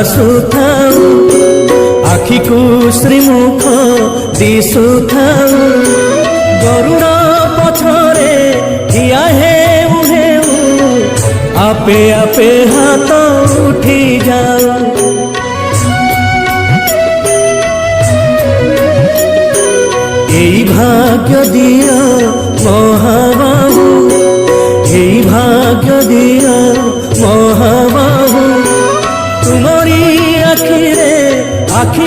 ଆସୁଥାଉ ଆଖିକୁ ଶ୍ରୀମୁଖ ଦିଶୁଥାଉ ଗରୁଡ଼ ପଛରେ ଠିଆ ହେଉ ହେଉ ଆପେ ଆପେ ହାତ ଉଠି ଯାଉ। এই ভাগ্য দিও মহাবাহু, এই ভাগ্য দিও মহাবাহু, তুমরি আখিরে আখি